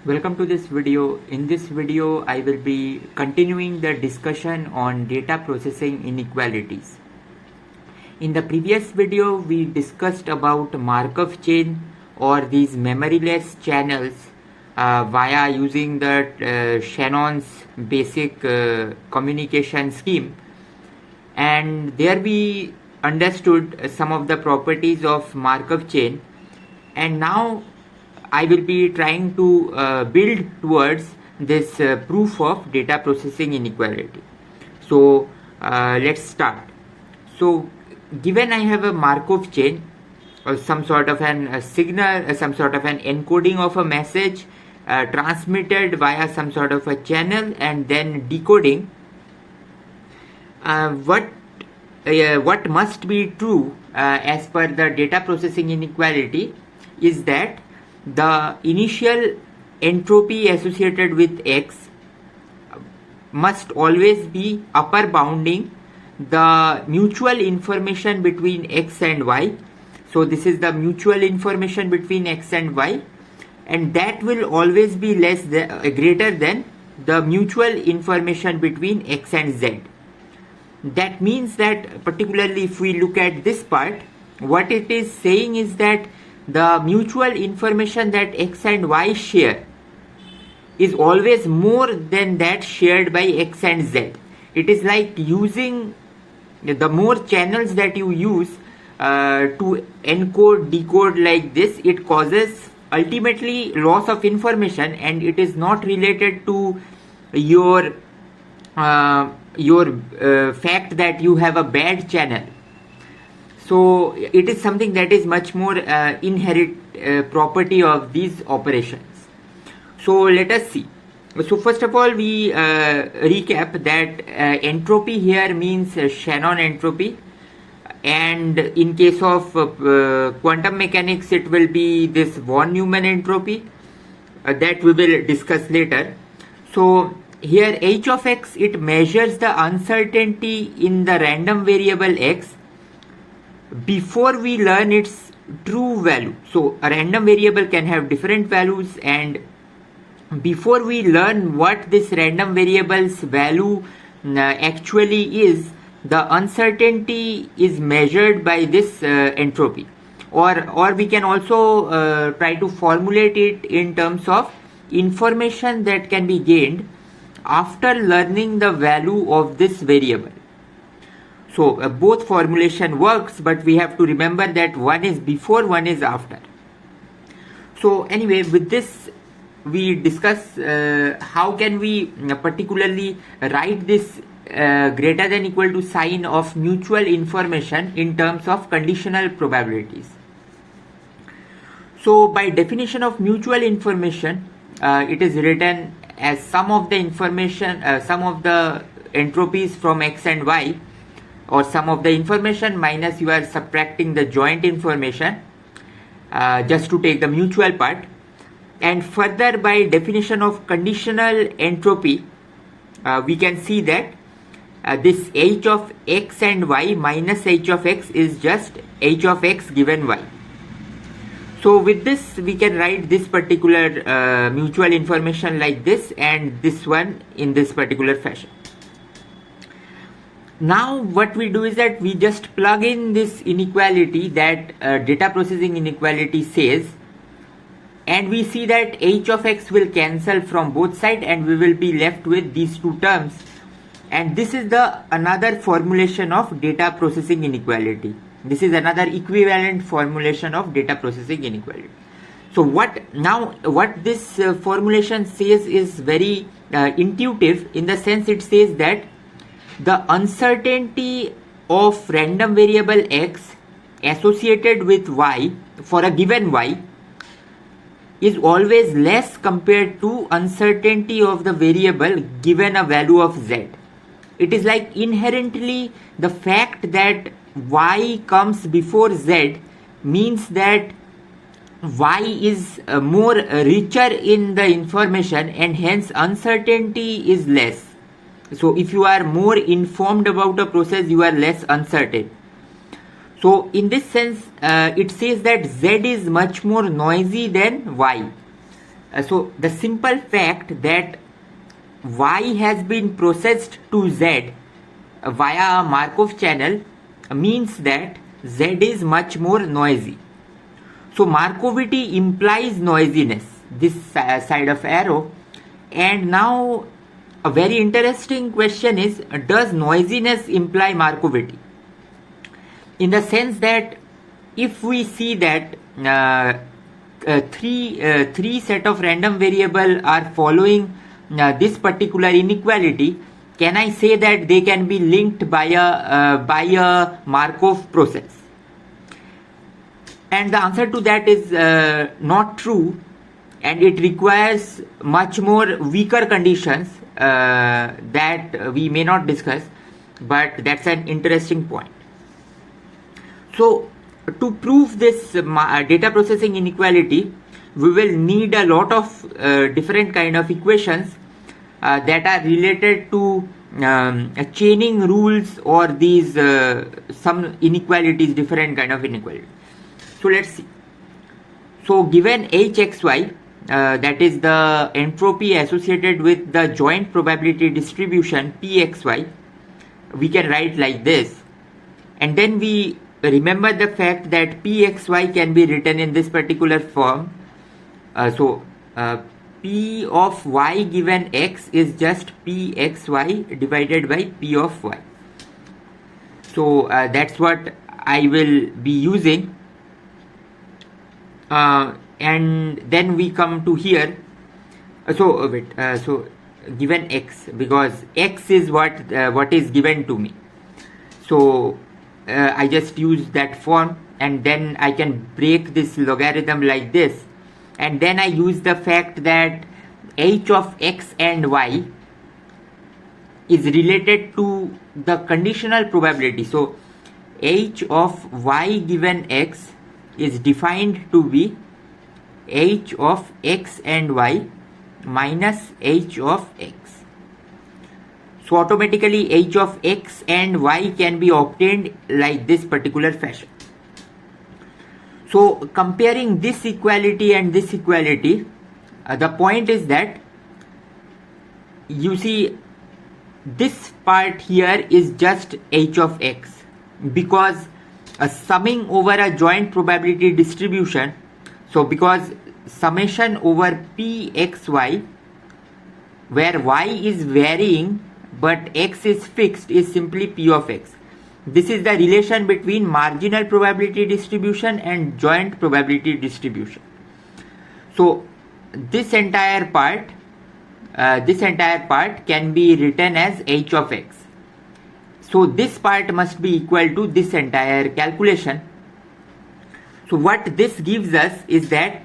Welcome to this video. In this video, I will be continuing the discussion on data processing inequalities. In the previous video, we discussed about Markov chain or these memoryless channels via using the Shannon's basic communication scheme. And there we understood some of the properties of Markov chain. And now I will be trying to build towards this proof of data processing inequality. So let's start. So given I have a Markov chain or some sort of a signal, some sort of an encoding of a message transmitted via some sort of a channel and then decoding, what must be true as per the data processing inequality is that the initial entropy associated with X must always be upper bounding the mutual information between X and Y. So this is the mutual information between X and Y, and that will always be greater than the mutual information between X and Z. That means that particularly if we look at this part, what it is saying is that the mutual information that X and Y share is always more than that shared by X and Z. It is like using the more channels that you use to encode, decode like this, it causes ultimately loss of information, and it is not related to your fact that you have a bad channel. So it is something that is much more inherent property of these operations. So let us see. So first of all, we recap that entropy here means Shannon entropy, and in case of quantum mechanics it will be this von Neumann entropy that we will discuss later. So here h of x, it measures the uncertainty in the random variable x before we learn its true value. So a random variable can have different values, and before we learn what this random variable's value actually is, the uncertainty is measured by this entropy, or we can also try to formulate it in terms of information that can be gained after learning the value of this variable. So both formulation works, but we have to remember that one is before, one is after. So anyway, with this we discuss how can we particularly write this greater than equal to sign of mutual information in terms of conditional probabilities. So by definition of mutual information, it is written as sum of the information, sum of the entropies from X and Y, or sum of the information minus you are subtracting the joint information just to take the mutual part. And further, by definition of conditional entropy, we can see that this h of x and y minus h of x is just h of x given y. So with this we can write this particular mutual information like this, and this one in this particular fashion. Now what we do is that we just plug in this inequality that data processing inequality says, and we see that h of x will cancel from both sides and we will be left with these two terms, and this is the another formulation of data processing inequality. This is another equivalent formulation of data processing inequality. So what this formulation says is very intuitive, in the sense it says that the uncertainty of random variable x associated with y for a given y is always less compared to uncertainty of the variable given a value of z. It is like inherently the fact that y comes before z means that y is more richer in the information, and hence uncertainty is less. So if you are more informed about a process, you are less uncertain. So in this sense, it says that z is much more noisy than y. So the simple fact that y has been processed to z via a Markov channel means that z is much more noisy. So Markovity implies noisiness, this side of arrow. And now a very interesting question is, does noisiness imply Markovity? In the sense that if we see that three set of random variable are following this particular inequality, can I say that they can be linked by a Markov process? And the answer to that is not true, and it requires much more weaker conditions that we may not discuss, but that's an interesting point. So to prove this data processing inequality, we will need a lot of different kind of equations that are related to chaining rules or these some inequalities, different kind of inequalities. So let's see. So given hxy, that is the entropy associated with the joint probability distribution pxy, we can write like this, and then we remember the fact that pxy can be written in this particular form. P of y given x is just pxy divided by p of y. So that's what I will be using. And then we come to here. So given x, because x is what is given to me. So I just use that form, and then I can break this logarithm like this, and then I use the fact that h of x and y is related to the conditional probability. So h of y given x is defined to be h of x and y minus h of x. So automatically h of x and y can be obtained like this particular fashion. So comparing this equality and this equality, the point is that you see this part here is just h of x, because summing over a joint probability distribution. So because summation over pxy, where y is varying but x is fixed, is simply p of x. This is the relation between marginal probability distribution and joint probability distribution. So this entire part can be written as h of x. So this part must be equal to this entire calculation. So what this gives us is that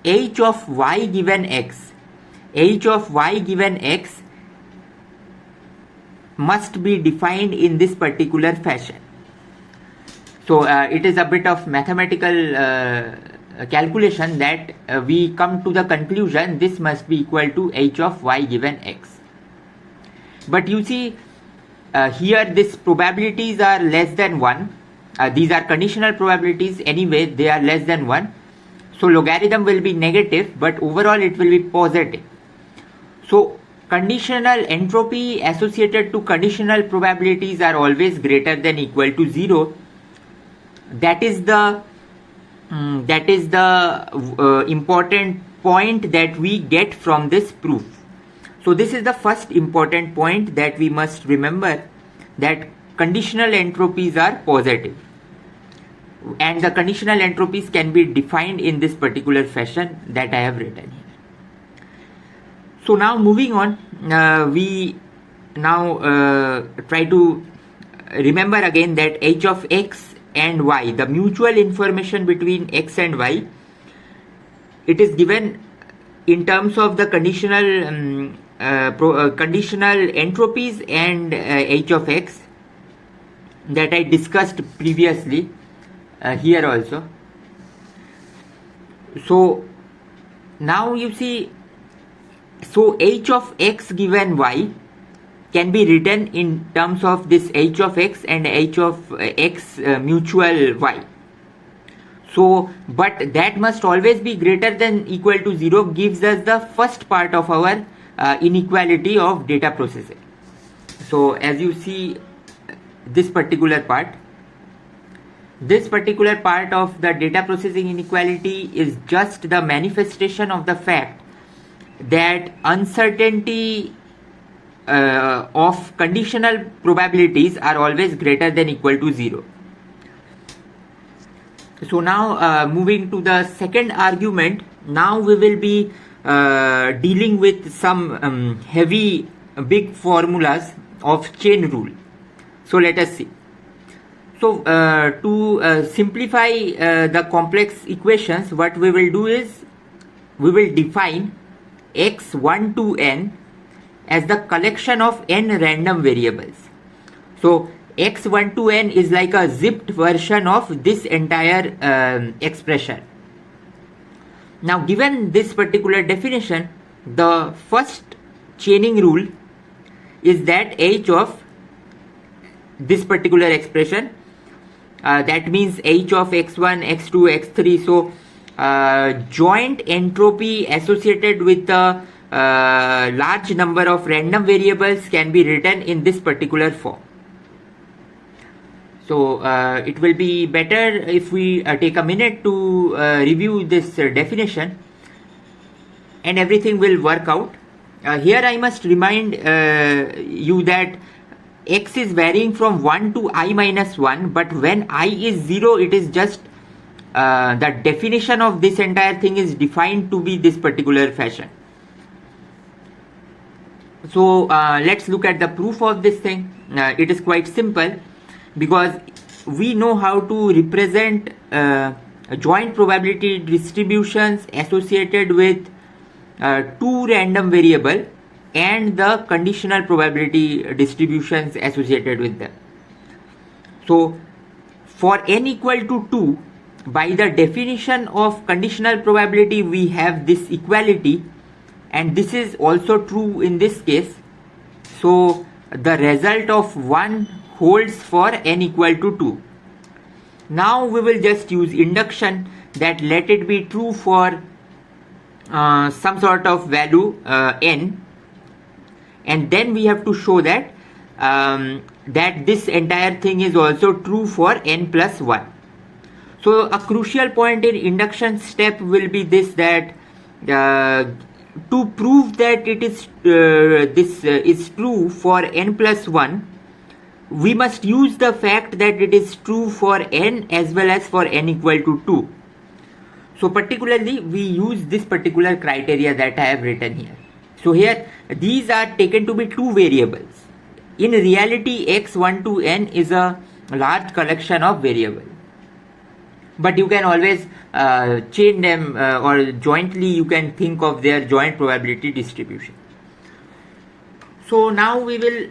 h of y given x must be defined in this particular fashion. So it is a bit of mathematical calculation that we come to the conclusion this must be equal to h of y given x. But you see here these probabilities are less than 1. These are conditional probabilities anyway, they are less than 1. So logarithm will be negative, but overall it will be positive. So conditional entropy associated to conditional probabilities are always greater than equal to 0. That is the important point that we get from this proof. So this is the first important point that we must remember, that conditional entropies are positive, and the conditional entropies can be defined in this particular fashion that I have written here. So now moving on, we now try to remember again that h of x and y, the mutual information between x and y, it is given in terms of the conditional entropies and h of x that I discussed previously here also. So now you see, so h of x given y can be written in terms of this h of x and h of x mutual y. So, but that must always be greater than equal to 0 gives us the first part of our inequality of data processing. So as you see this particular part of the data processing inequality is just the manifestation of the fact that uncertainty of conditional probabilities are always greater than equal to 0. So now moving to the second argument, now we will be dealing with some heavy big formulas of chain rule. So let us see. So to simplify the complex equations, what we will do is we will define x1 to n as the collection of n random variables. So x1 to n is like a zipped version of this entire expression. Now given this particular definition, the first chaining rule is that h of this particular expression, that means h of x1, x2, x3. So joint entropy associated with the large number of random variables can be written in this particular form. So it will be better if we take a minute to review this definition, and everything will work out. Here I must remind you that x is varying from 1 to I minus 1, but when I is 0, it is just the definition of this entire thing is defined to be this particular fashion. So let's look at the proof of this thing. It is quite simple, because we know how to represent joint probability distributions associated with two random variable and the conditional probability distributions associated with them. So for n equal to 2, by the definition of conditional probability, we have this equality, and this is also true in this case. So the result of 1 holds for n equal to 2. Now we will just use induction, that let it be true for some sort of value n, and then we have to show that that this entire thing is also true for n plus 1. So a crucial point in induction step will be this, that to prove that it is this is true for n plus 1, we must use the fact that it is true for n as well as for n equal to 2. So particularly we use this particular criteria that I have written here. So here these are taken to be two variables. In reality, x1 to n is a large collection of variables, but you can always chain them or jointly you can think of their joint probability distribution. So now we will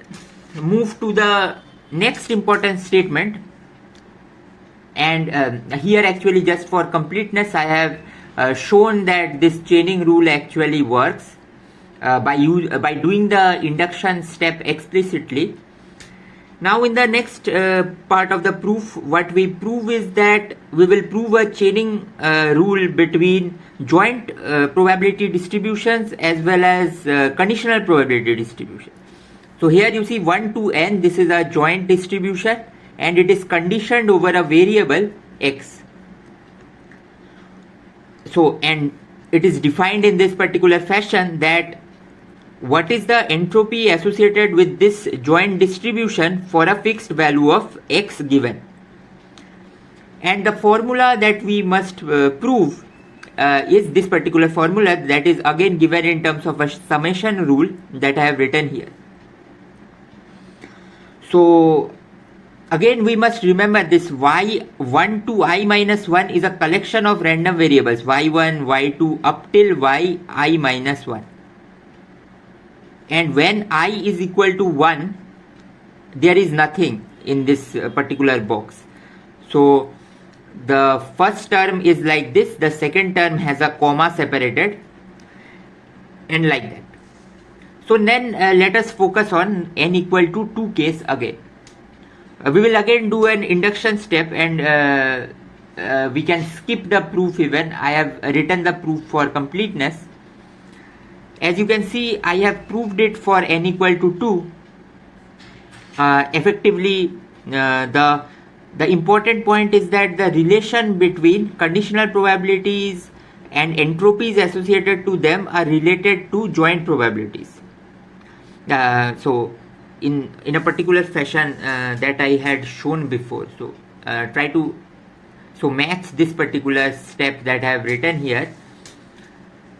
move to the next important statement, and here actually just for completeness I have shown that this chaining rule actually works by doing the induction step explicitly. Now in the next part of the proof, what we prove is that we will prove a chaining rule between joint probability distributions as well as conditional probability distribution. So here you see 1 to n, this is a joint distribution and it is conditioned over a variable x. So, and it is defined in this particular fashion, that what is the entropy associated with this joint distribution for a fixed value of x given. And the formula that we must prove is this particular formula, that is again given in terms of a summation rule that I have written here. So again we must remember this y1 to I minus 1 is a collection of random variables y1, y2 up till yi minus 1. And when I is equal to 1, there is nothing in this particular box. So the first term is like this, the second term has a comma separated, and like that. So then let us focus on n equal to 2 case again. We will again do an induction step, and we can skip the proof even. I have written the proof for completeness. As you can see, I have proved it for n equal to 2. Effectively, the important point is that the relation between conditional probabilities and entropies associated to them are related to joint probabilities. So in a particular fashion that I had shown before. So try to match this particular step that I have written here,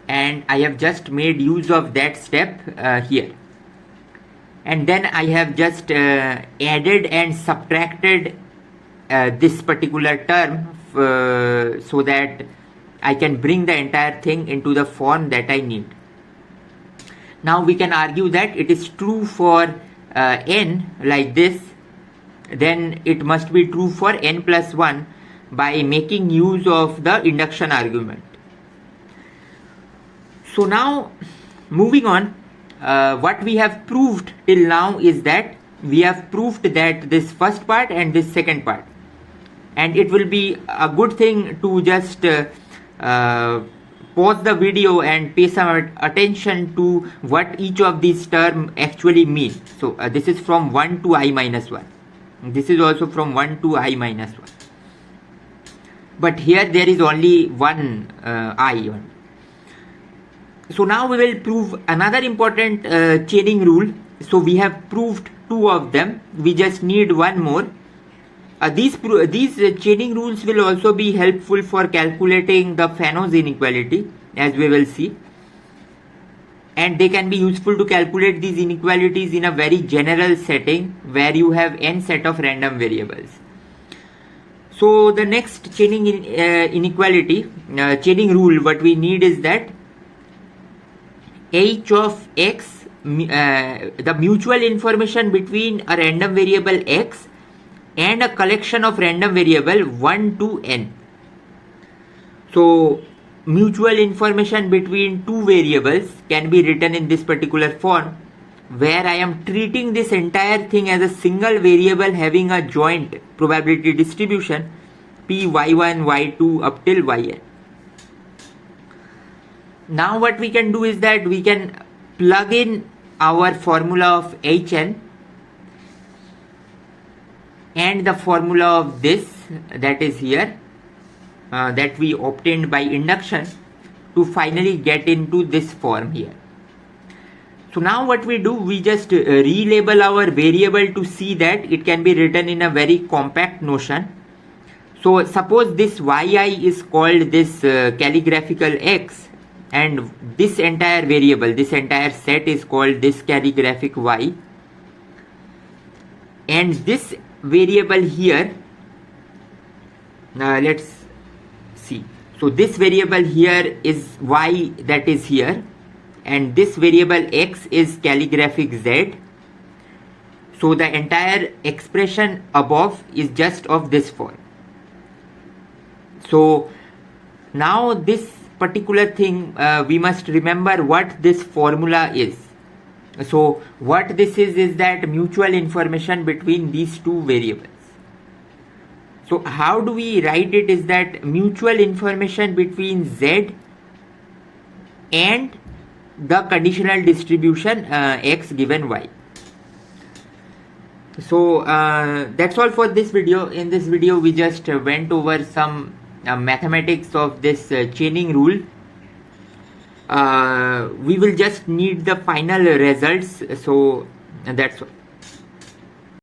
and I have just made use of that step here. And then I have just added and subtracted this particular term so that I can bring the entire thing into the form that I need. Now we can argue that it is true for n like this, then it must be true for n plus 1 by making use of the induction argument. So now moving on, what we have proved till now is that we have proved that this first part and this second part, and it will be a good thing to just pause the video and pay some attention to what each of these terms actually mean. So this is from 1 to I minus 1. This is also from 1 to I minus 1. But here there is only one I. So now we will prove another important chaining rule. So we have proved 2 of them. We just need one more. These chaining rules will also be helpful for calculating the Fano's inequality, as we will see. And they can be useful to calculate these inequalities in a very general setting where you have n set of random variables. So the next chaining inequality, chaining rule, what we need is that h of x, the mutual information between a random variable x and a collection of random variable 1 to n. So mutual information between two variables can be written in this particular form, where I am treating this entire thing as a single variable having a joint probability distribution p y1 y2 up till yn. Now what we can do is that we can plug in our formula of Hn and the formula of this that is here that we obtained by induction to finally get into this form here. So now what we do, we just relabel our variable to see that it can be written in a very compact notion. So suppose this yi is called this calligraphical x, and this entire variable, this entire set is called this calligraphic y, and this variable here, let's see. So this variable here is y that is here, and this variable x is calligraphic z. So the entire expression above is just of this form. So now this particular thing, we must remember what this formula is. So what this is that mutual information between these two variables. So how do we write it is that mutual information between z and the conditional distribution x given y. So that's all for this video. In this video we just went over some mathematics of this chaining rule. We will just need the final results, so that's all.